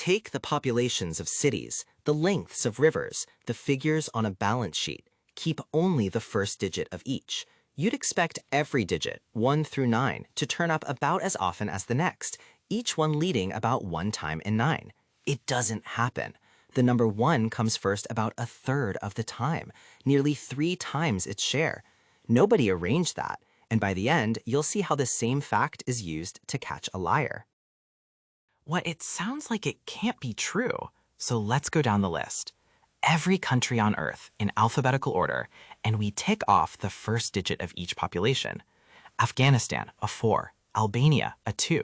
Take the populations of cities, the lengths of rivers, the figures on a balance sheet. Keep only the first digit of each. You'd expect every digit, 1 through 9, to turn up about as often as the next, each one leading about 1 time in 9. It doesn't happen. The number 1 comes first about a third of the time, nearly 3 times its share. Nobody arranged that, and by the end, you'll see how the same fact is used to catch a liar. Well, it sounds like it can't be true, so let's go down the list. Every country on Earth in alphabetical order, and we tick off the first digit of each population. Afghanistan, a 4. Albania, a 2.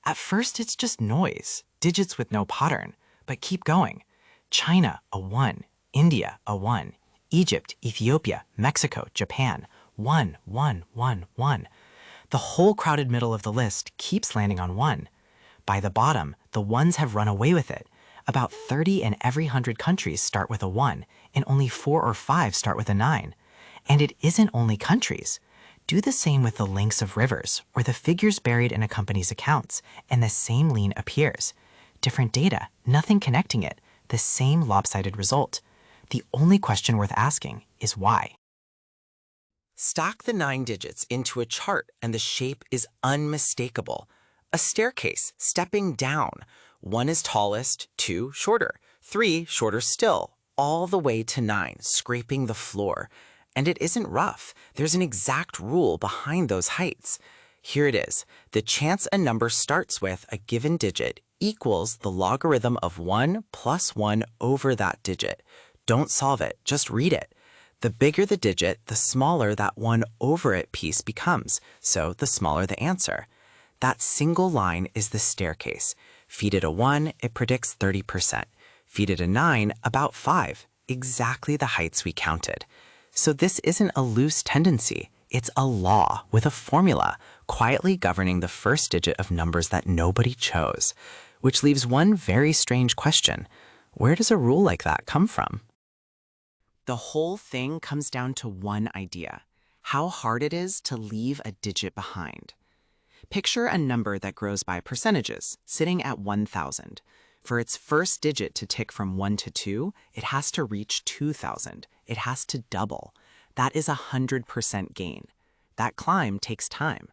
At first, it's just noise, digits with no pattern, but keep going. China, a 1. India, a 1. Egypt, Ethiopia, Mexico, Japan, 1, 1, 1, 1. The whole crowded middle of the list keeps landing on 1. By the bottom, the ones have run away with it. About 30 in every 100 countries start with a 1, and only 4 or 5 start with a 9. And it isn't only countries. Do the same with the lengths of rivers, or the figures buried in a company's accounts, and the same lean appears. Different data, nothing connecting it, the same lopsided result. The only question worth asking is why. Stack the 9 digits into a chart and the shape is unmistakable. A staircase stepping down. 1 is tallest, 2 shorter, 3 shorter still, all the way to 9, scraping the floor. And it isn't rough. There's an exact rule behind those heights. Here it is. The chance a number starts with a given digit equals the logarithm of 1 plus 1 over that digit. Don't solve it, just read it. The bigger the digit, the smaller that 1 over it piece becomes, so the smaller the answer. That single line is the staircase. Feed it a 1, it predicts 30%. Feed it a 9, about 5, exactly the heights we counted. So this isn't a loose tendency. It's a law with a formula, quietly governing the first digit of numbers that nobody chose. Which leaves one very strange question. Where does a rule like that come from? The whole thing comes down to one idea: how hard it is to leave a digit behind. Picture a number that grows by percentages, sitting at 1,000. For its first digit to tick from 1 to 2, it has to reach 2,000. It has to double. That is 100% gain. That climb takes time.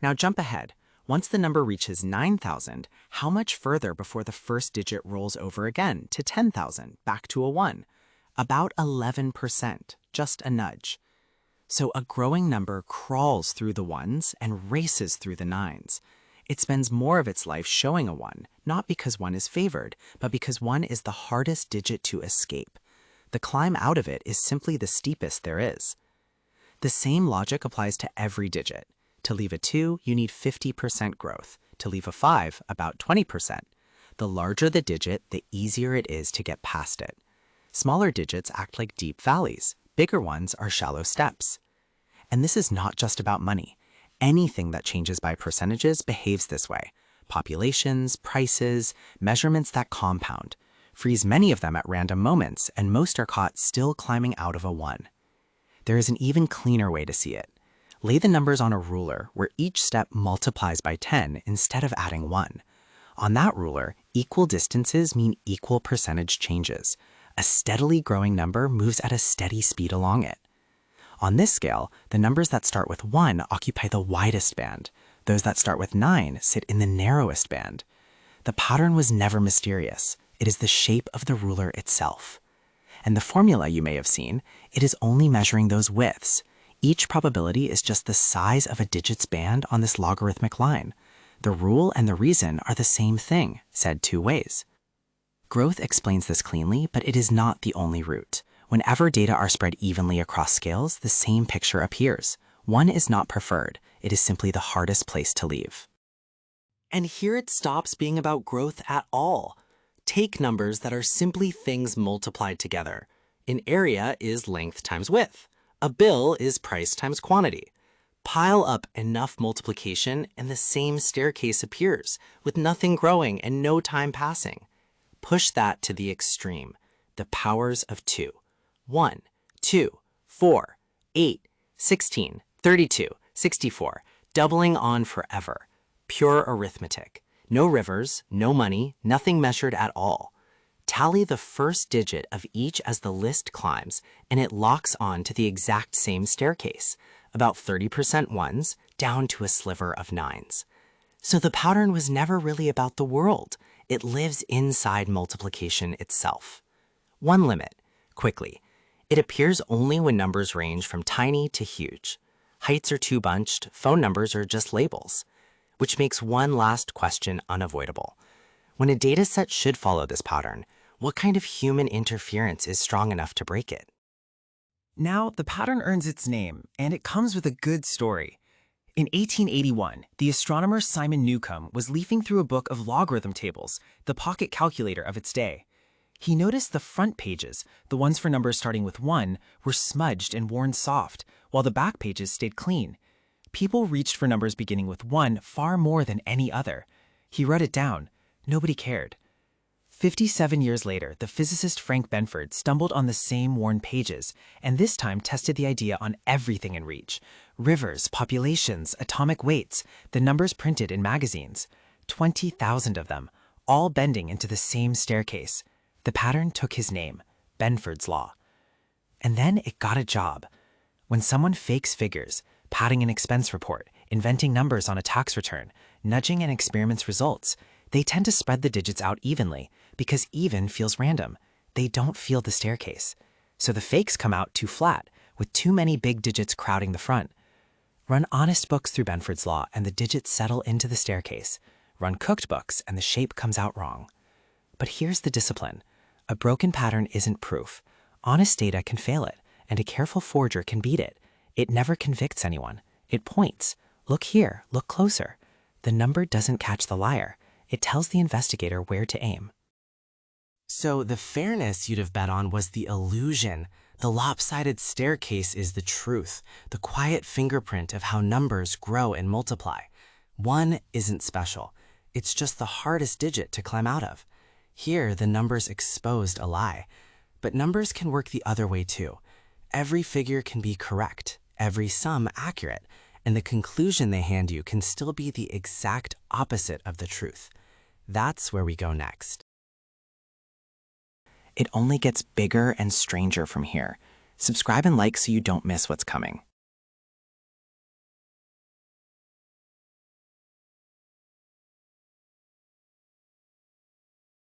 Now jump ahead. Once the number reaches 9,000, how much further before the first digit rolls over again to 10,000, back to a 1? About 11%, just a nudge. So a growing number crawls through the 1s and races through the 9s. It spends more of its life showing a 1, not because 1 is favored, but because 1 is the hardest digit to escape. The climb out of it is simply the steepest there is. The same logic applies to every digit. To leave a 2, you need 50% growth. To leave a 5, about 20%. The larger the digit, the easier it is to get past it. Smaller digits act like deep valleys. Bigger ones are shallow steps. And this is not just about money. Anything that changes by percentages behaves this way. Populations, prices, measurements that compound. Freeze many of them at random moments, and most are caught still climbing out of a 1. There is an even cleaner way to see it. Lay the numbers on a ruler where each step multiplies by 10 instead of adding 1. On that ruler, equal distances mean equal percentage changes. A steadily growing number moves at a steady speed along it. On this scale, the numbers that start with 1 occupy the widest band. Those that start with 9 sit in the narrowest band. The pattern was never mysterious. It is the shape of the ruler itself. And the formula you may have seen, it is only measuring those widths. Each probability is just the size of a digit's band on this logarithmic line. The rule and the reason are the same thing, said 2 ways. Growth explains this cleanly, but it is not the only route. Whenever data are spread evenly across scales, the same picture appears. 1 is not preferred. It is simply the hardest place to leave. And here it stops being about growth at all. Take numbers that are simply things multiplied together. An area is length times width. A bill is price times quantity. Pile up enough multiplication and the same staircase appears, with nothing growing and no time passing. Push that to the extreme, the powers of 2. 1, 2, 4, 8, 16, 32, 64, doubling on forever. Pure arithmetic. No rivers, no money, nothing measured at all. Tally the first digit of each as the list climbs, and it locks on to the exact same staircase, about 30% ones, down to a sliver of nines. So the pattern was never really about the world. It lives inside multiplication itself. One limit, quickly. It appears only when numbers range from tiny to huge. Heights are too bunched, phone numbers are just labels. Which makes one last question unavoidable. When a dataset should follow this pattern, what kind of human interference is strong enough to break it? Now, the pattern earns its name, and it comes with a good story. In 1881, the astronomer Simon Newcomb was leafing through a book of logarithm tables, the pocket calculator of its day. He noticed the front pages, the ones for numbers starting with 1, were smudged and worn soft, while the back pages stayed clean. People reached for numbers beginning with 1 far more than any other. He wrote it down. Nobody cared. 57 years later, the physicist Frank Benford stumbled on the same worn pages, and this time tested the idea on everything in reach. Rivers, populations, atomic weights, the numbers printed in magazines. 20,000 of them, all bending into the same staircase. The pattern took his name, Benford's law. And then it got a job. When someone fakes figures, padding an expense report, inventing numbers on a tax return, nudging an experiment's results, they tend to spread the digits out evenly because even feels random. They don't feel the staircase. So the fakes come out too flat, with too many big digits crowding the front. Run honest books through Benford's law and the digits settle into the staircase. Run cooked books and the shape comes out wrong. But here's the discipline. A broken pattern isn't proof. Honest data can fail it, and a careful forger can beat it. It never convicts anyone. It points. Look here, look closer. The number doesn't catch the liar. It tells the investigator where to aim. So the fairness you'd have bet on was the illusion. The lopsided staircase is the truth, the quiet fingerprint of how numbers grow and multiply. 1 isn't special. It's just the hardest digit to climb out of. Here, the numbers exposed a lie. But numbers can work the other way too. Every figure can be correct, every sum accurate, and the conclusion they hand you can still be the exact opposite of the truth. That's where we go next. It only gets bigger and stranger from here. Subscribe and like so you don't miss what's coming.